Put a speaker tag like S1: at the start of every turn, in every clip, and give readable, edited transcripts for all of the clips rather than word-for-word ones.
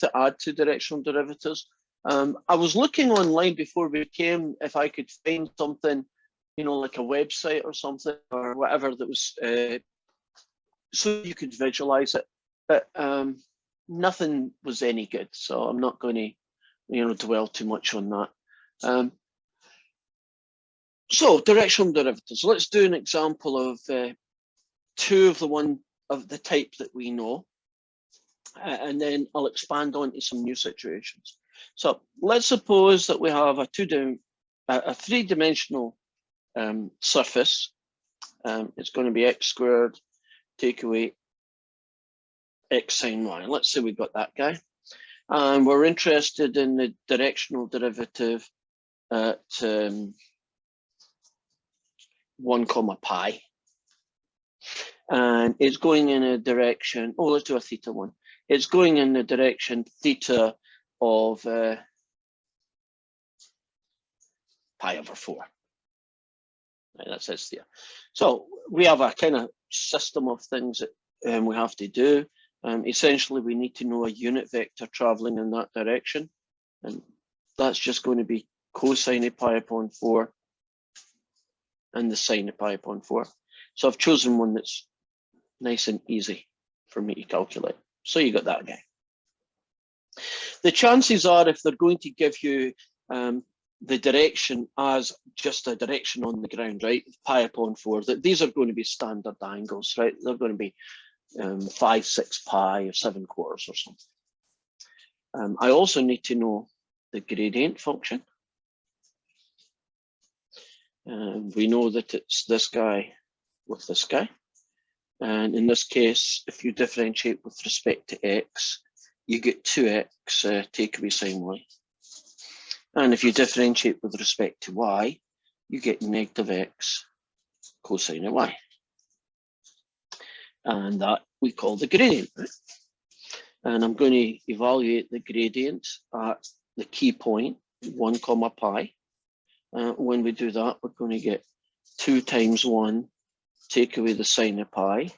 S1: to add to directional derivatives. I was looking online before we came if I could find something, you know, like a website or something or whatever that was so you could visualize it, but nothing was any good. So I'm not going to, you know, dwell too much on that. So directional derivatives. Let's do an example of two of the one of the type that we know, and then I'll expand on to some new situations. So let's suppose that we have a three-dimensional surface. It's going to be x squared, take away x sine y. Let's say we got that guy. And we're interested in the directional derivative at 1 comma pi. And it's going in a direction, oh, let's do a theta one. It's going in the direction theta of pi over 4. Right, that's it there. So we have a kind of system of things that we have to do. Essentially, we need to know a unit vector traveling in that direction. And that's just going to be cosine of pi upon 4 and the sine of pi upon 4. So I've chosen one that's nice and easy for me to calculate. So you got that guy. The chances are, if they're going to give you the direction as just a direction on the ground, right, pi upon 4, that these are going to be standard angles, right? They're going to be 5, 6 pi or 7 quarters or something. I also need to know the gradient function. We know that it's this guy with this guy. And in this case, if you differentiate with respect to x, you get 2x take away sine y. And if you differentiate with respect to y, you get negative x cosine of y. And that we call the gradient. Right? And I'm going to evaluate the gradient at the key point, 1 comma pi. When we do that, we're going to get 2 times 1, take away the sine of pi,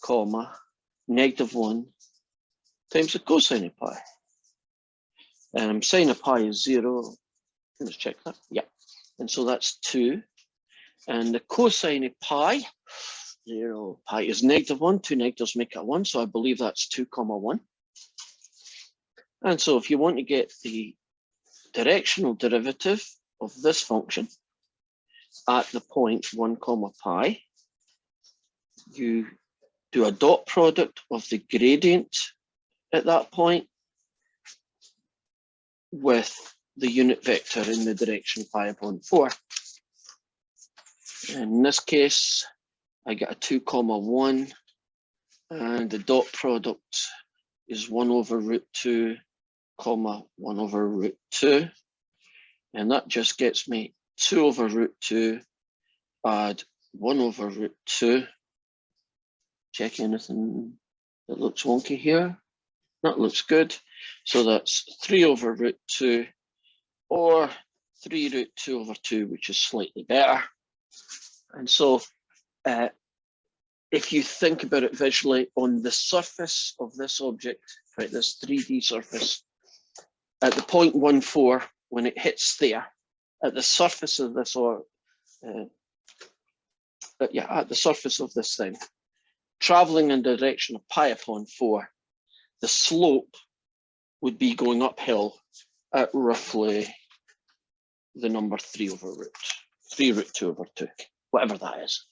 S1: comma, negative 1 times the cosine of pi. Sine of pi is 0. Let's check that. Yeah. And so that's 2. And the cosine of pi, 0, pi is negative 1. 2 negatives make it 1. So I believe that's 2 comma 1. And so if you want to get the directional derivative of this function at the point 1 comma pi, you do a dot product of the gradient at that point with the unit vector in the direction pi upon 4. In this case, I get a 2 comma 1, and the dot product is 1 over root 2 comma 1 over root 2. And that just gets me 2 over root 2, add 1 over root 2. Check anything that looks wonky here. That looks good. So that's 3 over root 2, or 3 root 2 over 2, which is slightly better. And so if you think about it visually, on the surface of this object, right, this 3D surface, at the point 1, 4, when it hits there, at the surface of this, at the surface of this thing, traveling in the direction of pi upon 4, the slope would be going uphill at roughly the number 3 root 2 over 2, whatever that is.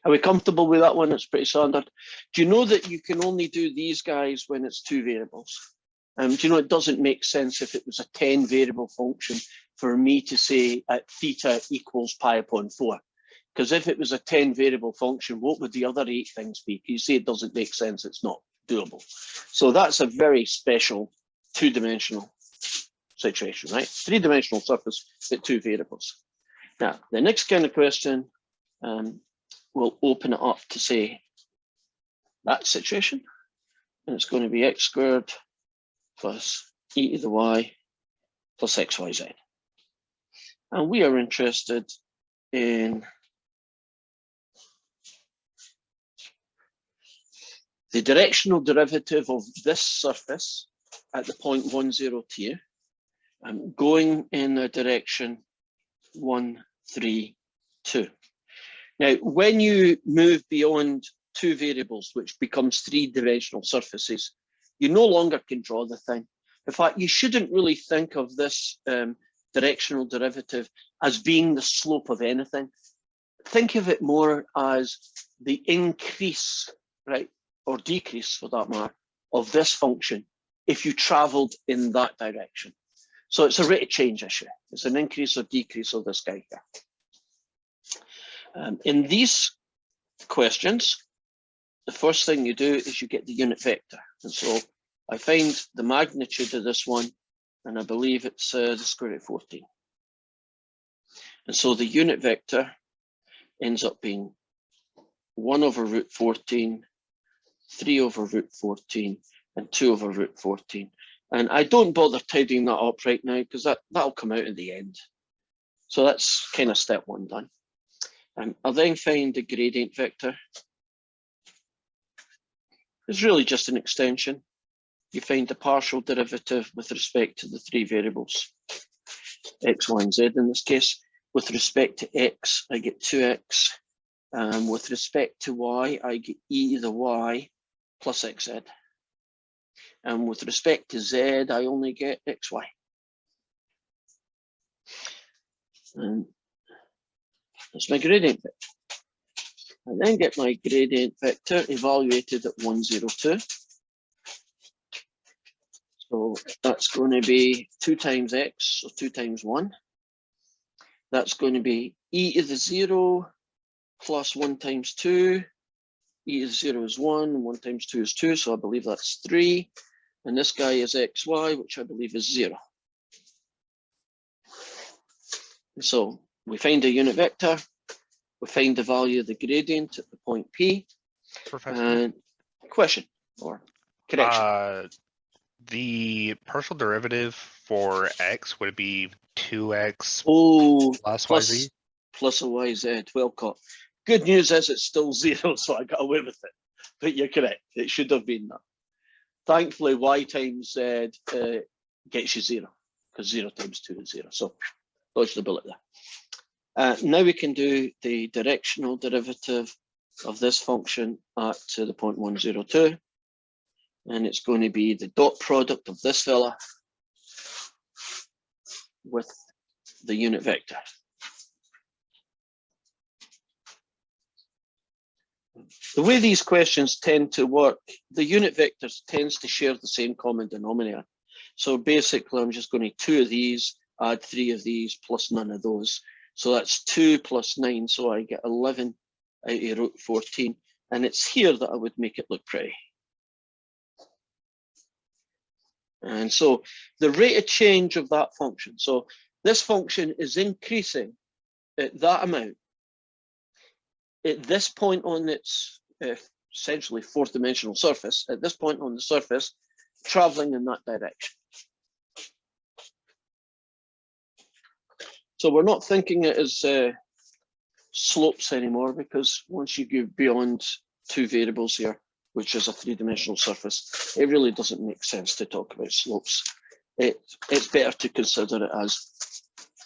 S1: Are we comfortable with that one? It's pretty standard. Do you know that you can only do these guys when it's 2 variables? Do you know it doesn't make sense if it was a 10 variable function for me to say at theta equals pi upon 4? Because if it was a 10 variable function, what would the other 8 things be? You say it doesn't make sense, it's not doable. So that's a very special 2-dimensional situation, right? 3-dimensional surface, but 2 variables. Now, the next kind of question, we'll open it up to say that situation. And it's going to be x squared plus e to the y plus xyz. And we are interested in the directional derivative of this surface at the point 1, 0, 2, going in the direction 1, 3, 2. Now, when you move beyond 2 variables, which becomes 3-dimensional surfaces, you no longer can draw the thing. In fact, you shouldn't really think of this directional derivative as being the slope of anything. Think of it more as the increase, right, or decrease for that matter, of this function if you traveled in that direction. So it's a rate of change issue. It's an increase or decrease of this guy here. In these questions, the first thing you do is you get the unit vector. And so I find the magnitude of this one, and I believe it's the square root of 14. And so the unit vector ends up being 1 over root 14, 3 over root 14, and 2 over root 14. And I don't bother tidying that up right now because that'll come out in the end. So that's kind of step 1 done. I'll then find the gradient vector. It's really just an extension. You find the partial derivative with respect to the 3 variables, x, y, and z in this case. With respect to x, I get 2x. With respect to y, I get e to the y plus xz. And with respect to z, I only get xy. And that's my gradient vector. I then get my gradient vector evaluated at 1, 0, 2. So that's going to be 2 times x, so 2 times 1. That's going to be e to the 0 plus 1 times 2. E to the 0 is 1, 1 times 2 is 2, so I believe that's 3. And this guy is xy, which I believe is 0. So we find a unit vector, we find the value of the gradient at the point P.
S2: Professor?
S1: And question or correction.
S2: The partial derivative for x, would it be 2x plus yz?
S1: Plus a yz, well caught. Good news is it's still 0, so I got away with it. But you're correct, it should have been that. Thankfully, y times z gets you 0, because 0 times 2 is 0. So dodge the bullet there. Now we can do the directional derivative of this function at the point 1, 0, 2. And it's going to be the dot product of this fella with the unit vector. The way these questions tend to work, the unit vector tends to share the same common denominator. So basically, I'm just going to 2 of these, add 3 of these, plus none of those. So that's 2 plus 9, so I get 11 out of root 14. And it's here that I would make it look pretty. And so the rate of change of that function, so this function is increasing at that amount at this point on its essentially 4th-dimensional surface, at this point on the surface, traveling in that direction. So we're not thinking it as slopes anymore, because once you go beyond 2 variables here, which is a 3-dimensional surface, it really doesn't make sense to talk about slopes. It's better to consider it as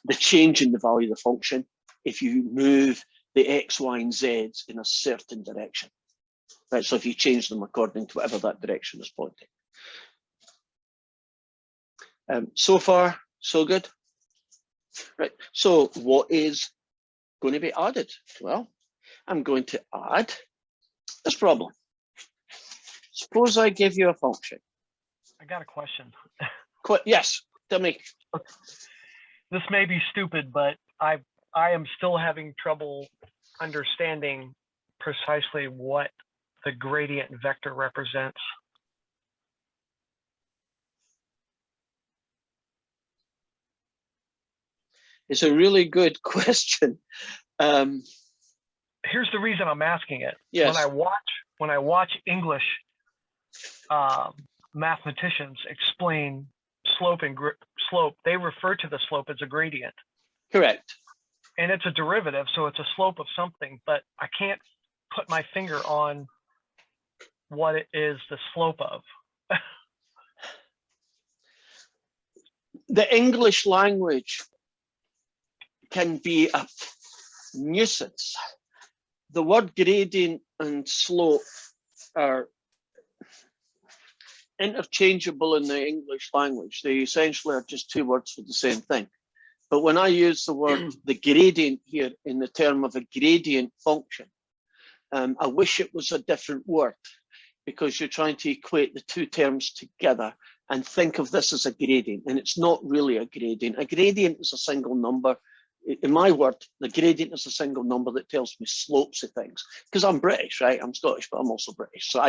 S1: the change in the value of the function if you move the x, y, and z's in a certain direction. Right, so if you change them according to whatever that direction is pointing. So far, so good. Right, so what is going to be added? Well, I'm going to add this problem. Suppose I give you a function.
S3: I got a question.
S1: Yes, tell me.
S3: This may be stupid, but I am still having trouble understanding precisely what the gradient vector represents.
S1: It's a really good question.
S3: Here's the reason I'm asking it.
S1: Yes.
S3: When I watch English mathematicians explain slope and slope, they refer to the slope as a gradient.
S1: Correct.
S3: And it's a derivative, so it's a slope of something, but I can't put my finger on what it is the slope of.
S1: The English language can be a nuisance. The word gradient and slope are interchangeable in the English language. They essentially are just two words for the same thing. But when I use the word the gradient here in the term of a gradient function, I wish it was a different word, because you're trying to equate the two terms together and think of this as a gradient, and it's not really a gradient. A gradient is a single number. In my word, the gradient is a single number that tells me slopes of things, because I'm British, right? I'm Scottish, but I'm also British. So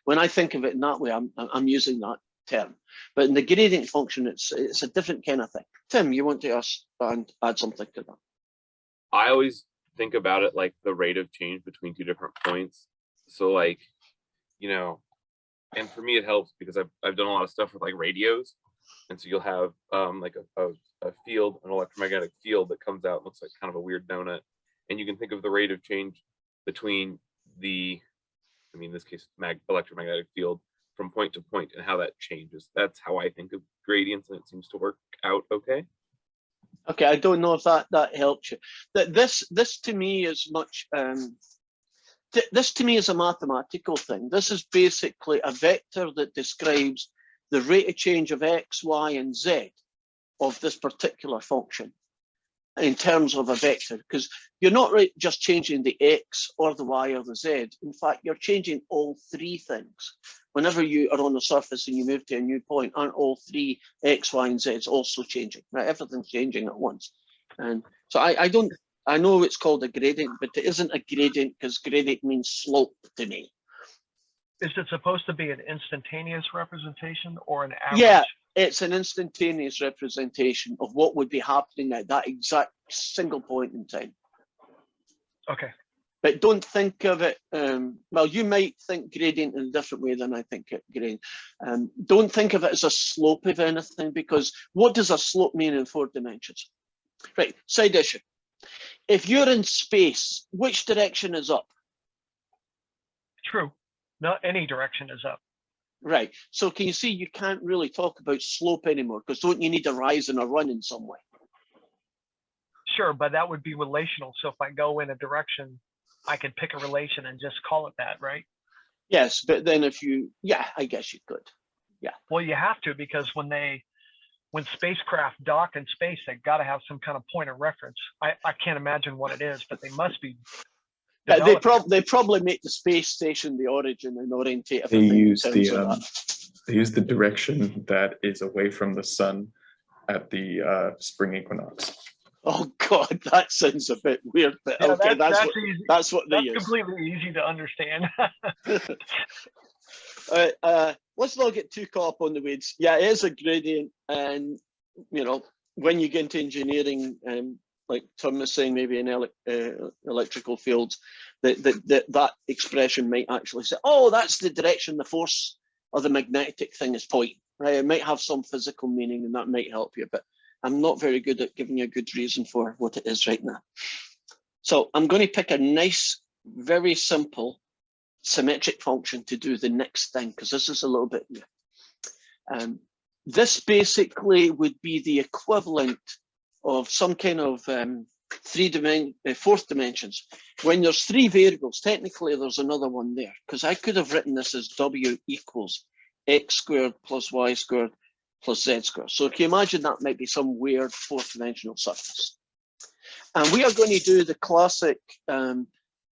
S1: when I think of it in that way, I'm using that term. But in the gradient function, it's a different kind of thing. Tim, you want to ask and add something to that?
S4: I always think about it like the rate of change between two different points. So like, you know, and for me it helps because I've done a lot of stuff with like radios, and so you'll have like a field, an electromagnetic field that comes out and looks like kind of a weird donut, and you can think of the rate of change between the, I mean, in this case, electromagnetic field from point to point and how that changes. That's how I think of gradients, and it seems to work out okay.
S1: Okay, I don't know if that helps you. That this to me is much. This to me is a mathematical thing. This is basically a vector that describes the rate of change of x, y, and z of this particular function in terms of a vector, because you're not just changing the x or the y or the z. In fact, you're changing all three things. Whenever you are on the surface and you move to a new point, aren't all three x, y, and z also changing? Right, everything's changing at once. And so I know it's called a gradient, but it isn't a gradient because gradient means slope to me.
S3: Is it supposed to be an instantaneous representation or an average?
S1: Yeah, it's an instantaneous representation of what would be happening at that exact single point in time.
S3: Okay.
S1: But don't think of it, well, you might think gradient in a different way than I think it gradient. Don't think of it as a slope of anything, because what does a slope mean in 4 dimensions? Right, side issue. If you're in space, which direction is up?
S3: True. Not any direction is up.
S1: Right. So can you see you can't really talk about slope anymore, because don't you need a rise and a run in some way?
S3: Sure, but that would be relational. So if I go in a direction, I could pick a relation and just call it that, right?
S1: Yes, but then if you, yeah, I guess you could. Yeah.
S3: Well, you have to, because when spacecraft dock in space, they got to have some kind of point of reference. I can't imagine what it is, but they must be.
S1: Yeah, they probably make the space station the origin and orientate everything.
S5: They use the direction that is away from the sun at the spring equinox.
S1: Oh God, that sounds a bit weird, but
S3: Yeah,
S1: okay, that's what they use.
S3: That's completely easy to understand.
S1: Let's not get too caught up on the weeds. Yeah, it is a gradient, and you know, when you get into engineering, like Tom was saying, maybe in electrical fields, that expression might actually say, oh, that's the direction the force of the magnetic thing is pointing, right? It might have some physical meaning, and that might help you, but I'm not very good at giving you a good reason for what it is right now. So I'm going to pick a nice, very simple symmetric function to do the next thing, because this is a little bit new. This basically would be the equivalent of some kind of fourth dimensions. When there's 3 variables, technically there's another one there, because I could have written this as W equals x squared plus y squared plus z squared. So can you imagine that might be some weird 4th dimensional surface? And we are going to do the classic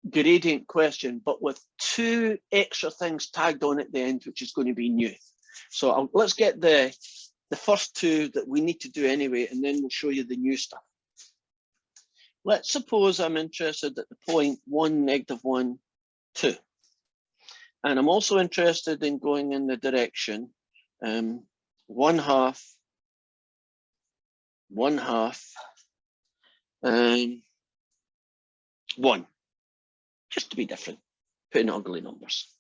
S1: gradient question, but with 2 extra things tagged on at the end, which is going to be new. So let's get the first 2 that we need to do anyway, and then we'll show you the new stuff. Let's suppose I'm interested at the point 1, -1, 2. And I'm also interested in going in the direction 1/2, 1/2, 1. Just to be different, put in ugly numbers.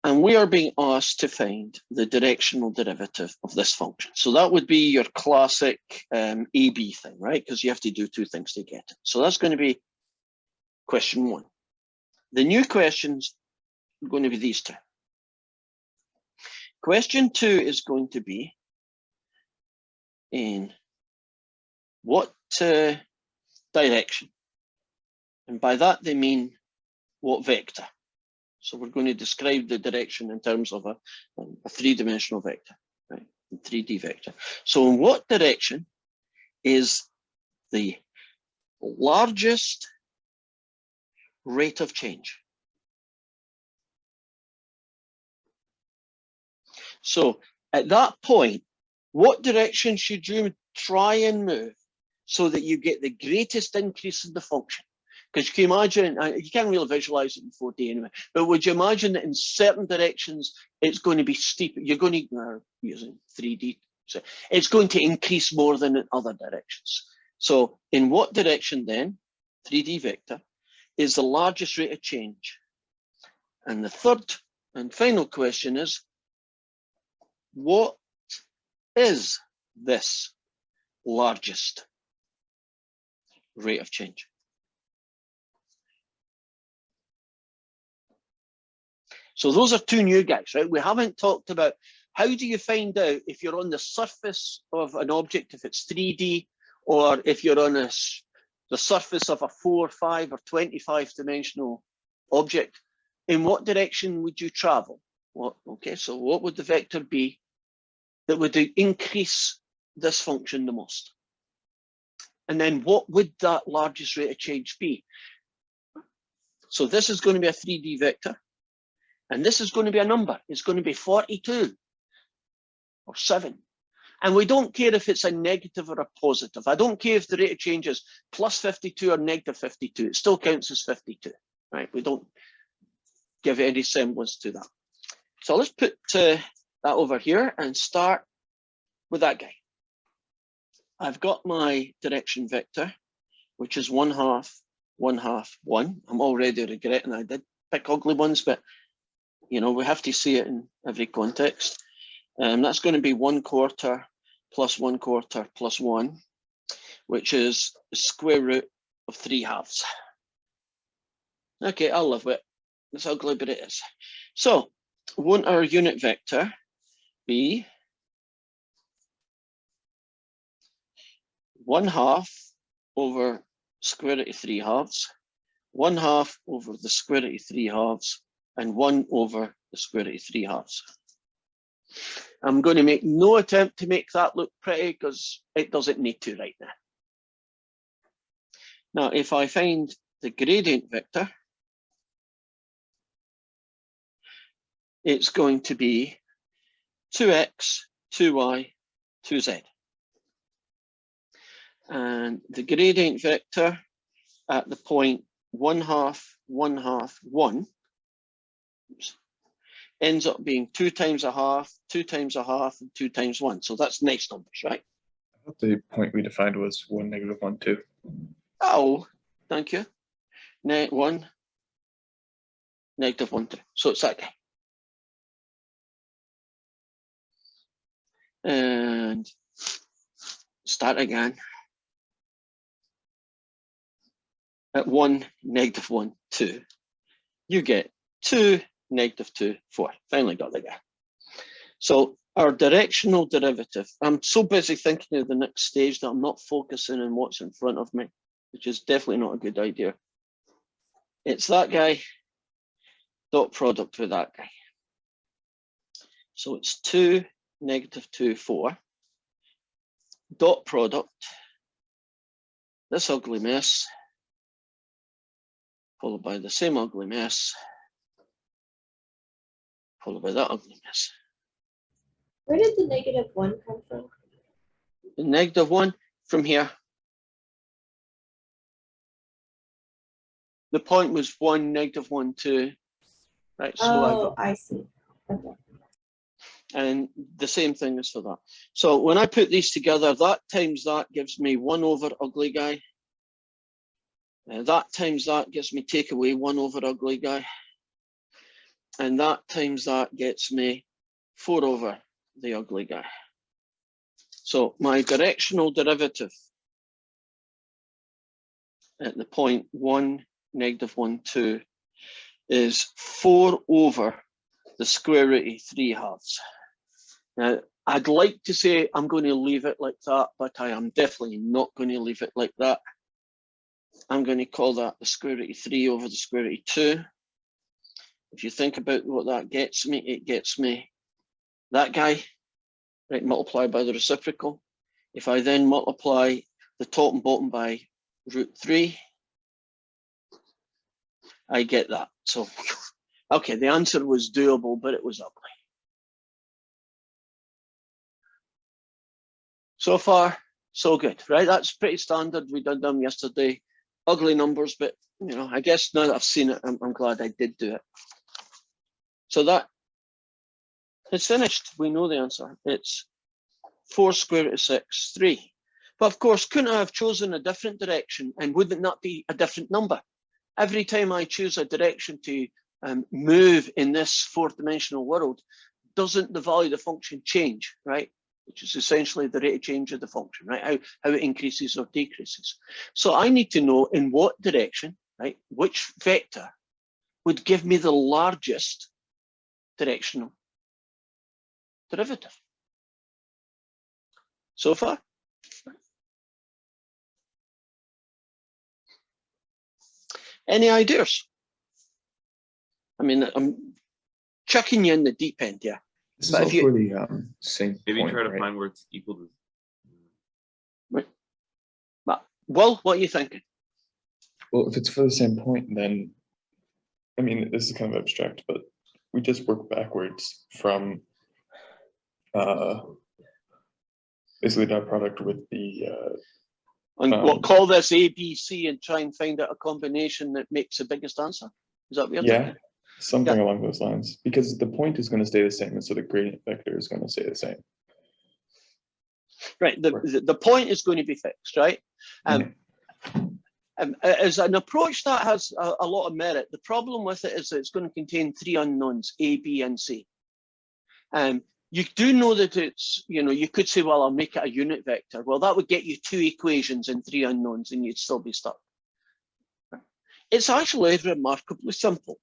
S1: And we are being asked to find the directional derivative of this function. So that would be your classic AB thing, right? Because you have to do 2 things to get it. So that's going to be question 1. The new questions are going to be these two. Question 2 is going to be in what direction? And by that they mean what vector. So we're going to describe the direction in terms of a three-dimensional vector, right? A 3D vector. So in what direction is the largest rate of change? So at that point, what direction should you try and move so that you get the greatest increase in the function? Because you can imagine, you can't really visualize it in 4D anyway, but would you imagine that in certain directions, it's going to be steep? You're going to, using 3D, so it's going to increase more than in other directions. So in what direction then, 3D vector, is the largest rate of change? And the third and final question is, what is this largest rate of change? So those are two new guys, right? We haven't talked about how do you find out if you're on the surface of an object, if it's 3D, or if you're on the surface of a 4, 5, or 25 dimensional object, in what direction would you travel? Well, okay, so what would the vector be that would increase this function the most? And then what would that largest rate of change be? So this is going to be a 3D vector. And this is going to be a number. It's going to be 42 or 7. And we don't care if it's a negative or a positive. I don't care if the rate of change is plus 52 or negative 52. It still counts as 52, right? We don't give any semblance to that. So let's put that over here and start with that guy. I've got my direction vector, which is 1/2, 1/2, 1. I'm already regretting I did pick ugly ones, but you know, we have to see it in every context. That's going to be 1/4 plus 1/4 plus 1, which is the square root of 3/2. Okay, I'll live with it. It's ugly, but it is. So, won't our unit vector be 1/2 over square root of 3/2, 1/2 over the square root of 3/2, and 1 over the square root of 3/2. I'm going to make no attempt to make that look pretty because it doesn't need to right now. Now, if I find the gradient vector, it's going to be 2x, 2y, 2z. And the gradient vector at the point 1/2, 1/2, 1 ends up being 2 times 1/2, 2 times 1/2, and 2 times 1. So that's nice numbers, right?
S5: I thought the point we defined was 1, -1, 2.
S1: Oh, thank you. 1, -1, 2. So it's that guy. And start again at 1, -1, 2. You get 2, -2, 4. Finally got the guy. So our directional derivative, I'm so busy thinking of the next stage that I'm not focusing on what's in front of me, which is definitely not a good idea. It's that guy, dot product with that guy. So it's 2, -2, 4. Dot product, this ugly mess, followed by the same ugly mess, followed by that ugly mess.
S6: Where did the -1 come from?
S1: The -1 from here. The point was 1, -1, 2. Right, so
S6: I see. Okay.
S1: and the same thing is for that. So when I put these together, that times that gives me 1 over ugly guy. That times that gives me take away 1 over ugly guy. And that times that gets me 4 over the ugly guy. So my directional derivative at the point 1, -1, 2 is 4 over the square root of 3/2. Now, I'd like to say I'm going to leave it like that, but I am definitely not going to leave it like that. I'm going to call that the square root of 3 over the square root of 2. If you think about what that gets me, it gets me that guy, right, multiplied by the reciprocal. If I then multiply the top and bottom by √3, I get that. So, okay, the answer was doable, but it was ugly. So far, so good, right? That's pretty standard. We did them yesterday. Ugly numbers, but you know, I guess now that I've seen it, I'm glad I did do it. So that is finished. We know the answer. It's 4 square root of 6, 3. But of course, couldn't I have chosen a different direction, and wouldn't that be a different number? Every time I choose a direction to move in this 4th-dimensional world, doesn't the value of the function change, right? Which is essentially the rate of change of the function, right? How it increases or decreases. So I need to know in what direction, right? Which vector would give me the largest directional derivative. So far. Any ideas? I mean, I'm chucking you in the deep end, yeah.
S5: This is
S1: But
S5: all
S1: if you-
S5: for the same
S4: Maybe
S5: point,
S4: try to
S5: right?
S4: find where it's equal to.
S1: But, Will, what are you thinking?
S5: Well, if it's for the same point, then, I mean, this is kind of abstract, but we just work backwards from basically dot product with the
S1: And we'll call this A, B, C and try and find out a combination that makes the biggest answer? Is that what you're
S5: yeah,
S1: thinking?
S5: something along those lines, because the point is going to stay the same, and so the gradient vector is going to stay the same.
S1: Right, the point is going to be fixed, right? As an approach that has a lot of merit, the problem with it is that it's going to contain 3 unknowns, A, B, and C. You do know that it's, you know, you could say, well, I'll make it a unit vector. Well, that would get you 2 equations and 3 unknowns, and you'd still be stuck. It's actually remarkably simple.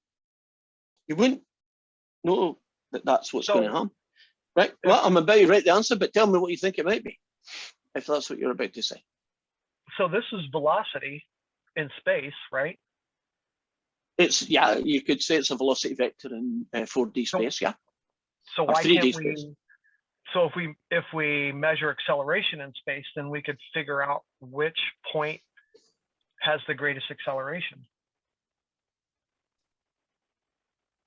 S1: You wouldn't know that that's what's going to happen. Right, well, I'm about to write the answer, but tell me what you think it might be, if that's what you're about to say.
S3: So this is velocity in space, right?
S1: It's, yeah, you could say it's a velocity vector in 4D space, yeah.
S3: So
S1: Or
S3: why
S1: 3D
S3: can't
S1: space.
S3: we? So if we measure acceleration in space, then we could figure out which point has the greatest acceleration.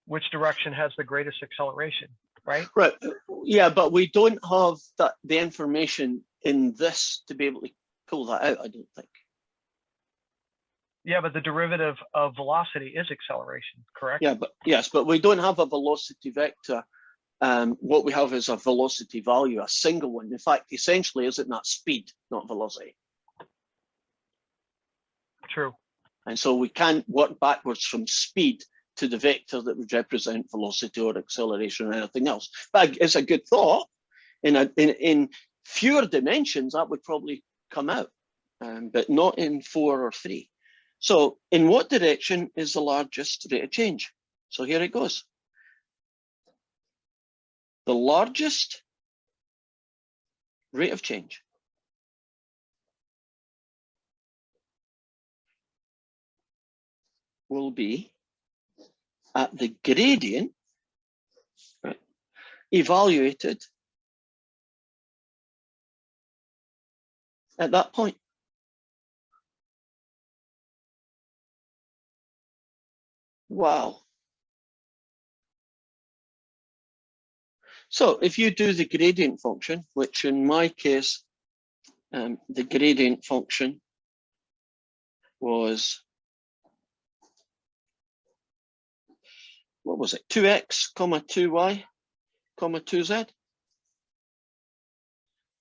S3: Which direction has the greatest acceleration, right?
S1: Right, yeah, but we don't have the information in this to be able to pull that out, I don't think.
S3: Yeah, but the derivative of velocity is acceleration, correct?
S1: Yeah, but yes, but we don't have a velocity vector. What we have is a velocity value, a single one. In fact, essentially, isn't that speed, not velocity?
S3: True.
S1: And so we can't work backwards from speed to the vector that would represent velocity or acceleration or anything else. But it's a good thought. In fewer dimensions, that would probably come out, but not in 4 or 3. So in what direction is the largest rate of change? So here it goes. The largest rate of change will be at the gradient, right, evaluated at that point. Wow. So if you do the gradient function, which in my case, the gradient function was, what was it, 2x, 2y, 2z.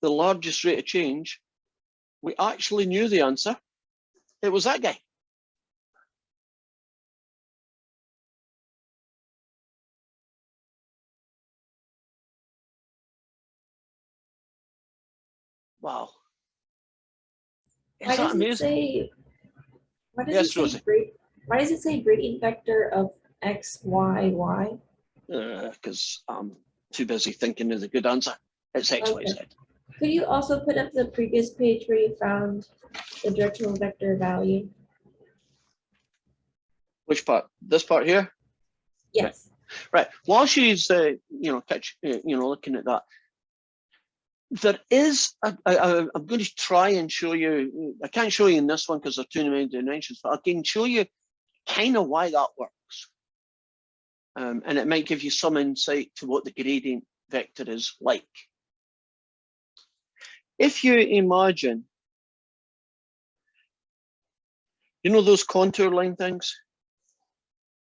S1: The largest rate of change, we actually knew the answer. It was that guy. Wow.
S6: Why does it say
S1: Yes, Rosie.
S6: why does it say gradient vector of X, Y, Y?
S1: Because I'm too busy thinking of the good answer. It's X, Y, Z.
S6: Could you also put up the previous page where you found the directional vector value?
S1: Which part? This part here?
S6: Yes.
S1: Right. While she's, looking at that, there is, I'm going to try and show you, I can't show you in this one because there are too many dimensions, but I can show you kind of why that works. And it might give you some insight to what the gradient vector is like. If you imagine, you know those contour line things?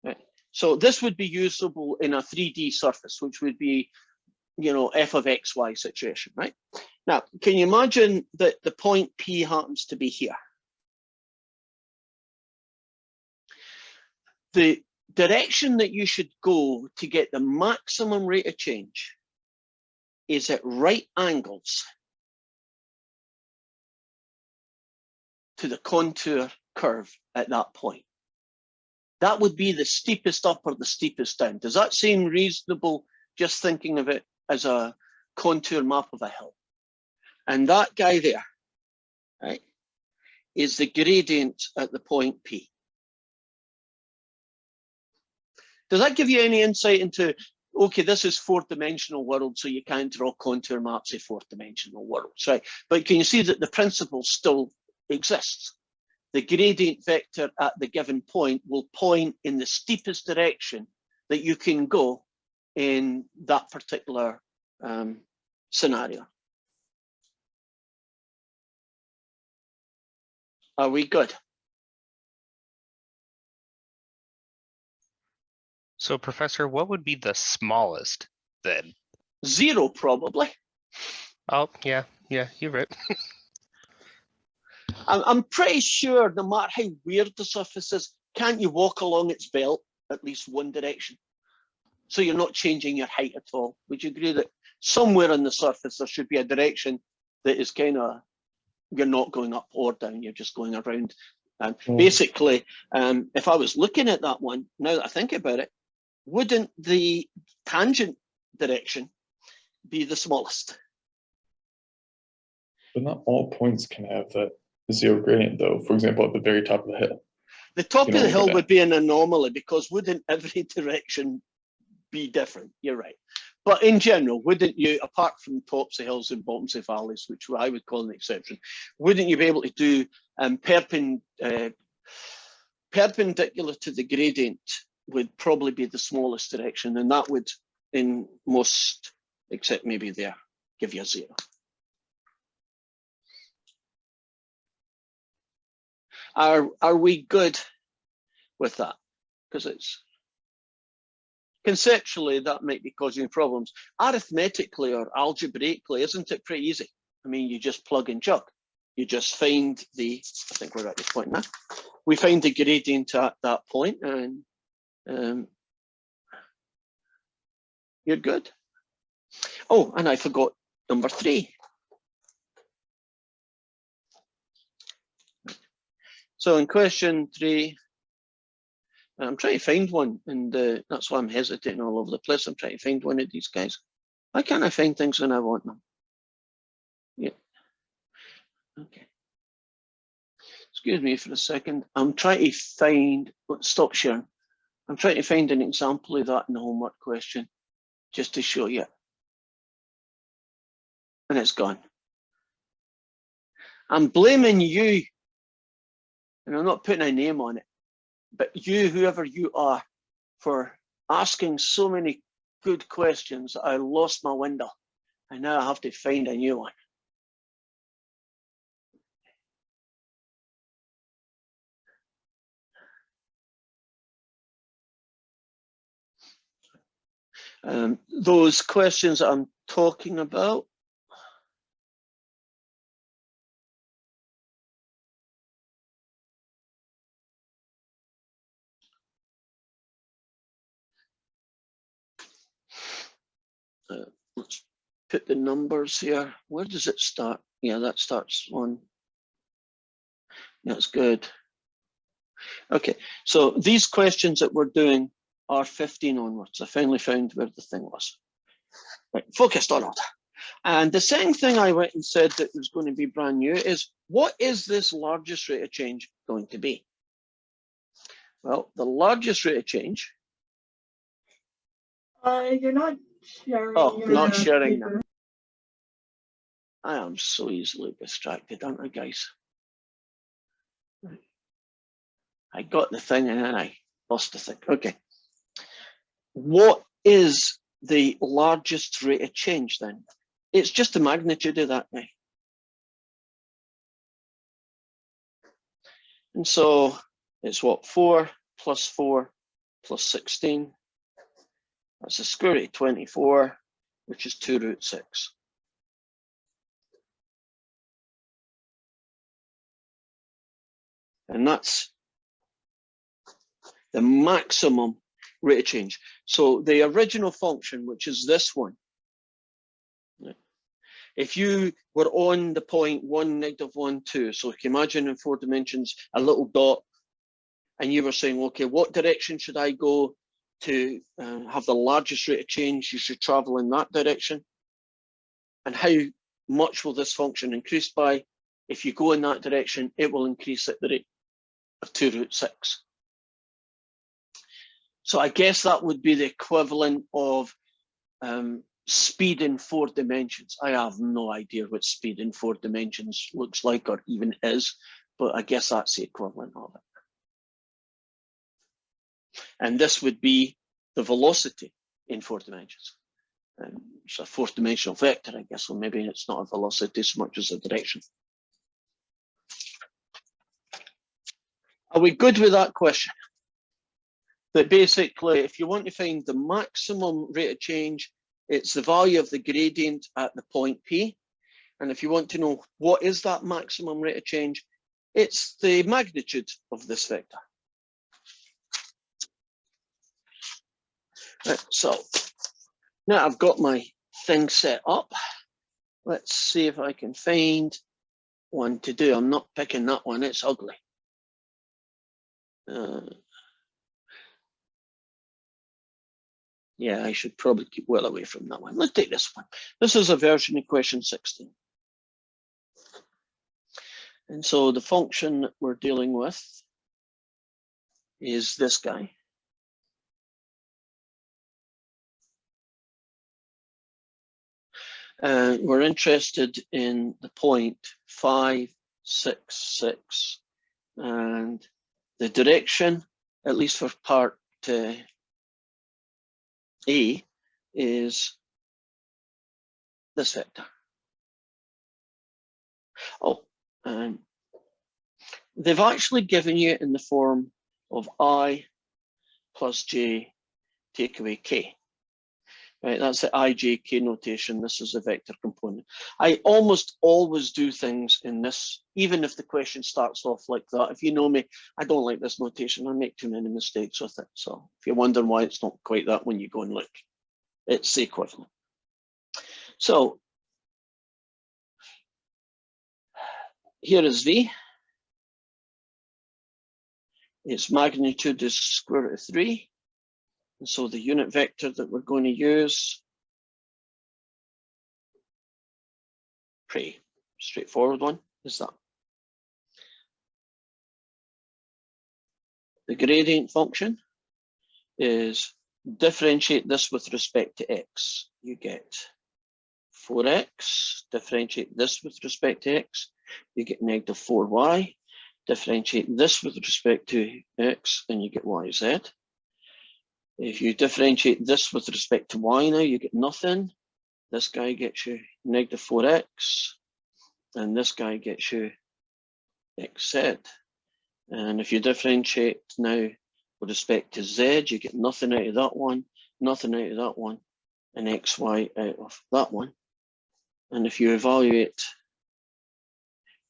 S1: Right. So this would be usable in a 3D surface, which would be, f of x, y situation, right? Now, can you imagine that the point P happens to be here? The direction that you should go to get the maximum rate of change is at right angles to the contour curve at that point. That would be the steepest up or the steepest down. Does that seem reasonable, just thinking of it as a contour map of a hill? And that guy there, right, is the gradient at the point P. Does that give you any insight into, okay, this is fourth-dimensional world, so you can't draw contour maps of fourth-dimensional worlds, right? But can you see that the principle still exists? The gradient vector at the given point will point in the steepest direction that you can go in that particular scenario. Are we good?
S2: So, Professor, what would be the smallest then?
S1: 0, probably.
S2: Oh, yeah, you're right.
S1: I'm pretty sure no matter how weird the surface is, can't you walk along its belt at least one direction? So you're not changing your height at all. Would you agree that somewhere on the surface there should be a direction that is kind of, you're not going up or down, you're just going around. And basically, if I was looking at that one, now that I think about it, wouldn't the tangent direction be the smallest?
S5: But not all points can have that 0 gradient though. For example, at the very top of the hill.
S1: The top of the
S5: go
S1: hill
S5: down.
S1: would be an anomaly because wouldn't every direction be different? You're right. But in general, wouldn't you, apart from tops of hills and bottoms of valleys, which I would call an exception, wouldn't you be able to do perpendicular to the gradient would probably be the smallest direction, and that would, in most, except maybe there, give you a 0. Are we good with that? Because it's conceptually that might be causing problems. Arithmetically or algebraically, isn't it pretty easy? I mean, you just plug and chug. You just find the, I think we're at this point now. We find the gradient at that point and you're good. Oh, and I forgot number 3. So in question 3, I'm trying to find one, and that's why I'm hesitating all over the place. I'm trying to find one of these guys. Why can't I find things when I want them? Yeah. Okay. Excuse me for a second. I'm trying to find, stop sharing. I'm trying to find an example of that in the homework question, just to show you. And it's gone. I'm blaming you, and I'm not putting a name on it, but you, whoever you are, for asking so many good questions, I lost my window, and now I have to find a new one. Those questions I'm talking about, let's put the numbers here. Where does it start? Yeah, that starts on, that's good. Okay, so these questions that we're doing R15 onwards. I finally found where the thing was. Right, focused on order. And the second thing I went and said that was going to be brand new is, what is this largest rate of change going to be? Well, the largest rate of change.
S7: You're not sharing.
S1: Oh,
S7: your
S1: not sharing
S7: paper.
S1: now. I am so easily distracted, aren't I, guys? I got the thing and then I lost the thing. Okay. What is the largest rate of change then? It's just the magnitude of that now. And so it's what, 4 plus 4 plus 16. That's the square root of 24, which is 2 root 6. And that's the maximum rate of change. So the original function, which is this one, if you were on the point 1, -1, 2, so if you imagine in 4 dimensions, a little dot, and you were saying, okay, what direction should I go to have the largest rate of change? You should travel in that direction. And how much will this function increase by? If you go in that direction, it will increase at the rate of 2 root 6. So I guess that would be the equivalent of speed in 4 dimensions. I have no idea what speed in 4 dimensions looks like or even is, but I guess that's the equivalent of it. And this would be the velocity in 4 dimensions. It's a 4th dimensional vector, I guess, so maybe it's not a velocity so much as a direction. Are we good with that question? That basically, if you want to find the maximum rate of change, it's the value of the gradient at the point P. And if you want to know what is that maximum rate of change, it's the magnitude of this vector. Right, so now I've got my thing set up. Let's see if I can find one to do. I'm not picking that one, it's ugly. Yeah, I should probably keep well away from that one. Let's take this one. This is a version of question 16. And so the function that we're dealing with is this guy. We're interested in the point 5, 6, 6. And the direction, at least for part A, is this vector. Oh, they've actually given you in the form of I plus j take away k. Right, that's the ijk notation. This is a vector component. I almost always do things in this, even if the question starts off like that. If you know me, I don't like this notation. I make too many mistakes with it. So if you're wondering why it's not quite that when you go and look, it's the equivalent. So here is V. Its magnitude is square root of 3. And so the unit vector that we're going to use, pretty straightforward one, is that. The gradient function is differentiate this with respect to x. You get 4x, differentiate this with respect to x, you get negative 4y, differentiate this with respect to x, and you get yz. If you differentiate this with respect to y now, you get nothing. This guy gets you negative 4x, and this guy gets you xz. And if you differentiate now with respect to z, you get nothing out of that one, nothing out of that one, and xy out of that one. And if you evaluate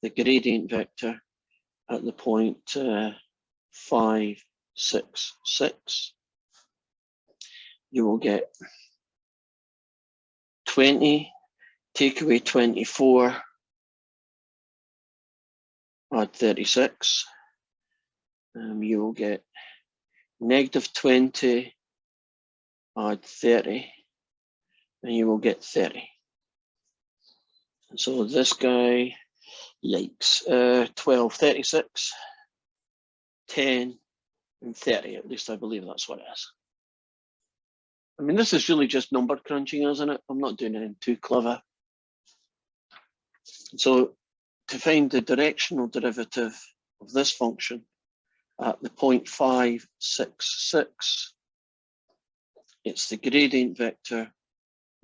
S1: the gradient vector at the point 5, 6, 6, you will get 20, take away 24, add 36. You will get negative 20 add 30, and you will get 30. And so this guy, yikes, 12, 36, 10, and 30. At least I believe that's what it is. I mean, this is really just number crunching, isn't it? I'm not doing anything too clever. So to find the directional derivative of this function at the 0.566, it's the gradient vector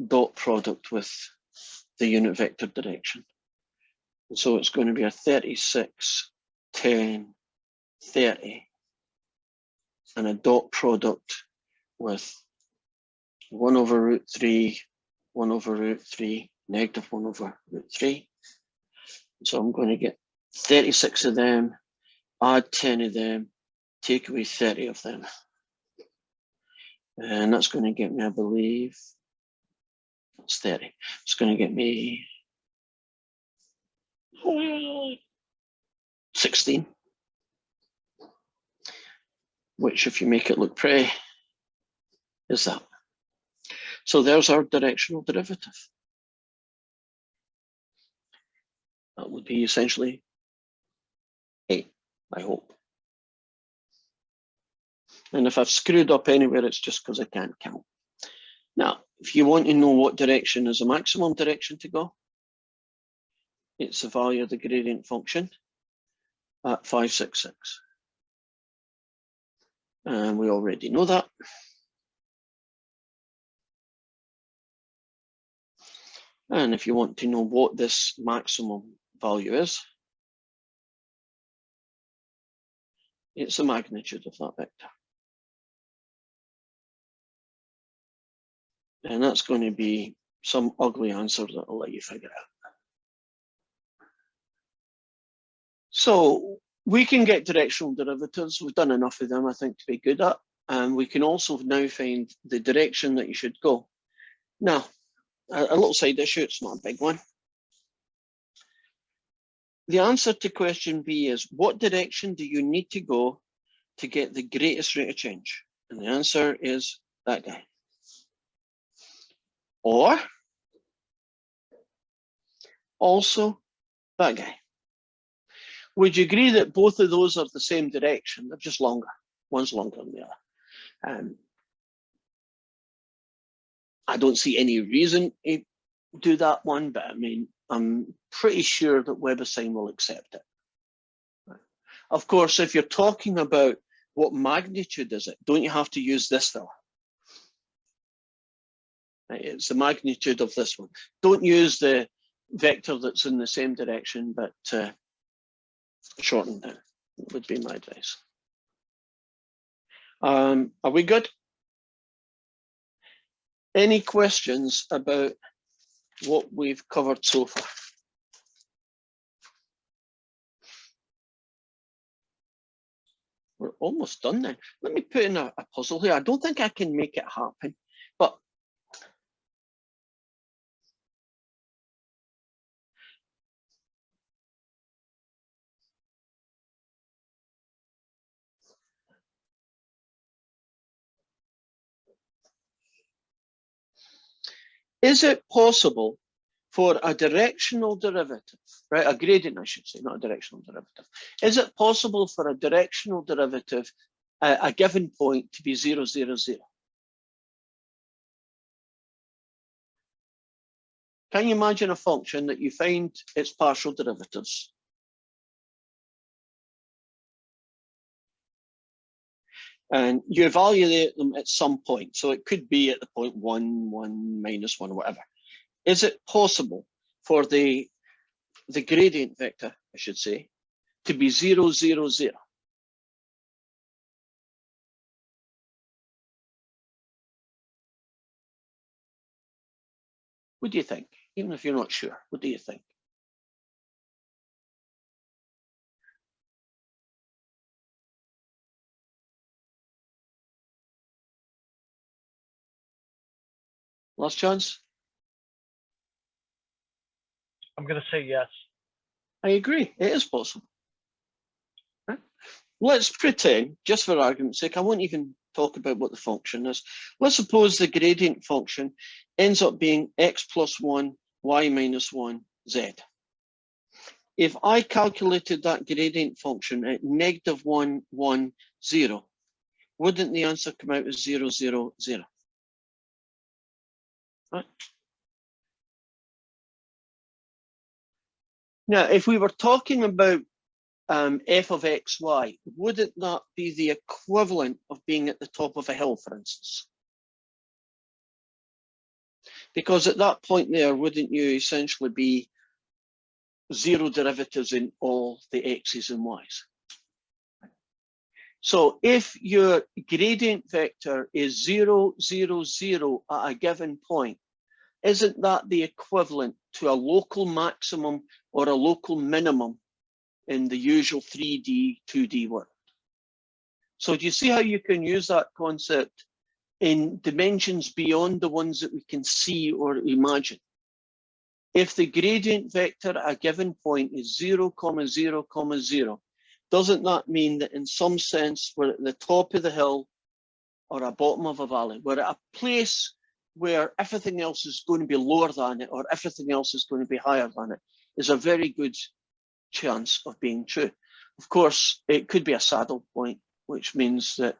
S1: dot product with the unit vector direction. And so it's going to be a 36, 10, 30, and a dot product with 1 over root 3, 1 over root 3, negative 1 over root 3. So I'm going to get 36 of them, add 10 of them, take away 30 of them. And that's going to get me, I believe, that's 30. It's going to get me 16, which if you make it look pretty, is that. So there's our directional derivative. That would be essentially A, I hope. And if I've screwed up anywhere, it's just because I can't count. Now, if you want to know what direction is the maximum direction to go, it's the value of the gradient function at 566. And we already know that. And if you want to know what this maximum value is, it's the magnitude of that vector. And that's going to be some ugly answer that I'll let you figure out. So we can get directional derivatives. We've done enough of them, I think, to be good at. And we can also now find the direction that you should go. Now, a little side issue, it's not a big one. The answer to question B is, what direction do you need to go to get the greatest rate of change? And the answer is that guy. Or also that guy. Would you agree that both of those are the same direction? They're just longer. One's longer than the other. I don't see any reason to do that one, but I mean, I'm pretty sure that WebAssign will accept it. Of course, if you're talking about what magnitude is it, don't you have to use this fella? It's the magnitude of this one. Don't use the vector that's in the same direction, but shorten it would be my advice. Are we good? Any questions about what we've covered so far? We're almost done then. Let me put in a puzzle here. I don't think I can make it happen, but is it possible for a directional derivative, right? A gradient, I should say, not a directional derivative. Is it possible for a directional derivative at a given point to be 0, 0, 0? Can you imagine a function that you find its partial derivatives? And you evaluate them at some point. So it could be at the point 1, 1, minus 1, or whatever. Is it possible for the gradient vector, I should say, to be 0, 0, 0? What do you think? Even if you're not sure, what do you think? Last chance?
S3: I'm going to say yes.
S1: I agree, it is possible. Right? Let's pretend, just for argument's sake, I won't even talk about what the function is. Let's suppose the gradient function ends up being x plus 1, y minus 1, z. If I calculated that gradient function at negative 1, 1, 0, wouldn't the answer come out as 0, 0, 0? Right. Now, if we were talking about f of x, y, wouldn't that be the equivalent of being at the top of a hill, for instance? Because at that point there, wouldn't you essentially be zero derivatives in all the x's and y's? So if your gradient vector is 0, 0, 0 at a given point, isn't that the equivalent to a local maximum or a local minimum in the usual 3D, 2D world? So do you see how you can use that concept in dimensions beyond the ones that we can see or imagine? If the gradient vector at a given point is 0, 0, 0, doesn't that mean that in some sense we're at the top of the hill or a bottom of a valley? We're at a place where everything else is going to be lower than it or everything else is going to be higher than it is a very good chance of being true. Of course, it could be a saddle point, which means that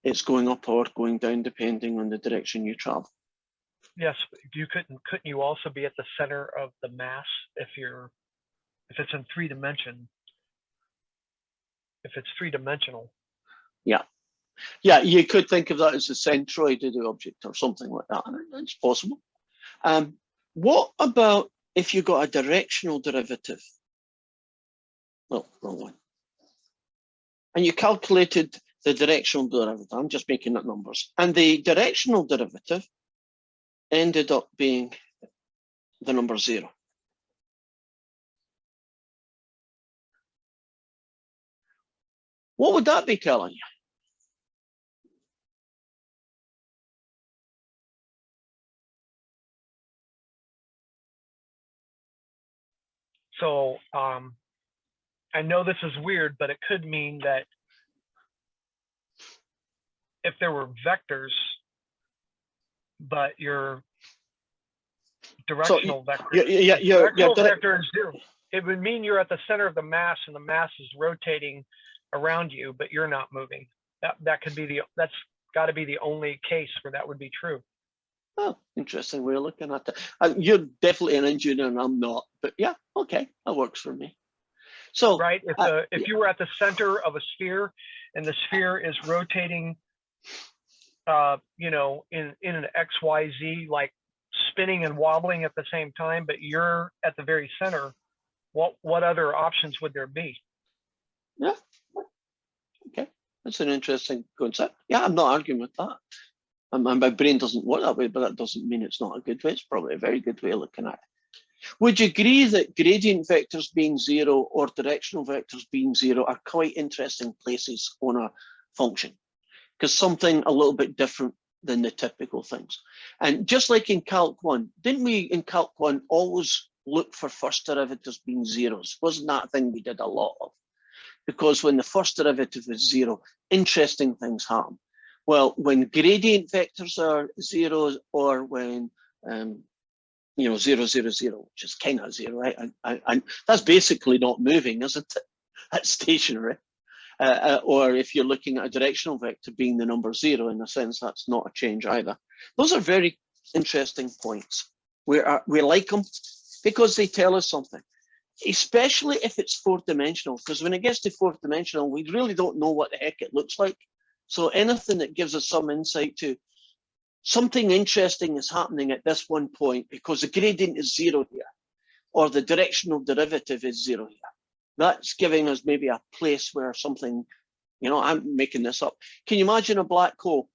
S1: it's going up or going down depending on the direction you travel.
S3: Yes, couldn't you also be at the center of the mass if it's in 3 dimension? If it's 3-dimensional.
S1: Yeah. Yeah, you could think of that as the centroid of the object or something like that. It's possible. What about if you got a directional derivative? No, wrong one. And you calculated the directional derivative. I'm just making up numbers. And the directional derivative ended up being the number 0. What would that be telling you?
S3: So I know this is weird, but it could mean that if there were vectors, but your directional vector, vector is 0, it would mean you're at the center of the mass and the mass is rotating around you, but you're not moving. That could be that's got to be the only case where that would be true.
S1: Oh, interesting way of looking at that. You're definitely an engineer and I'm not, but yeah, okay, that works for me. So
S3: right, if you were at the center of a sphere and the sphere is rotating, you know, in an XYZ, like spinning and wobbling at the same time, but you're at the very center, what other options would there be?
S1: Yeah, okay, that's an interesting concept. Yeah, I'm not arguing with that. My brain doesn't work that way, but that doesn't mean it's not a good way. It's probably a very good way of looking at it. Would you agree that gradient vectors being 0 or directional vectors being 0 are quite interesting places on a function? Because something a little bit different than the typical things. And just like in Calc 1, didn't we in Calc 1 always look for first derivatives being zeros? Wasn't that a thing we did a lot of? Because when the first derivative is 0, interesting things happen. Well, when gradient vectors are 0 or when you know, 0, 0, 0, which is kind of 0, right? And that's basically not moving, isn't it? That's stationary. Or if you're looking at a directional vector being the number 0, in a sense, that's not a change either. Those are very interesting points. We like them because they tell us something, especially if it's 4-dimensional, because when it gets to 4-dimensional, we really don't know what the heck it looks like. So anything that gives us some insight to something interesting is happening at this one point because the gradient is 0 here, or the directional derivative is 0 here. That's giving us maybe a place where something, you know, I'm making this up. Can you imagine a black hole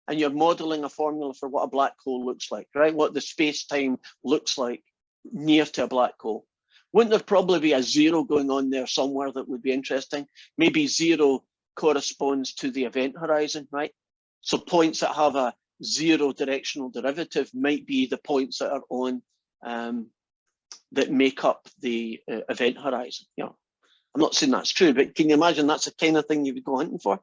S1: and you're modeling a formula for what a black hole looks like, right? What the space-time looks like near to a black hole. Wouldn't there probably be a 0 going on there somewhere that would be interesting? Maybe 0 corresponds to the event horizon, right? So points that have a 0 directional derivative might be the points that are on that make up the event horizon. You know, I'm not saying that's true, but can you imagine that's the kind of thing you would go hunting for?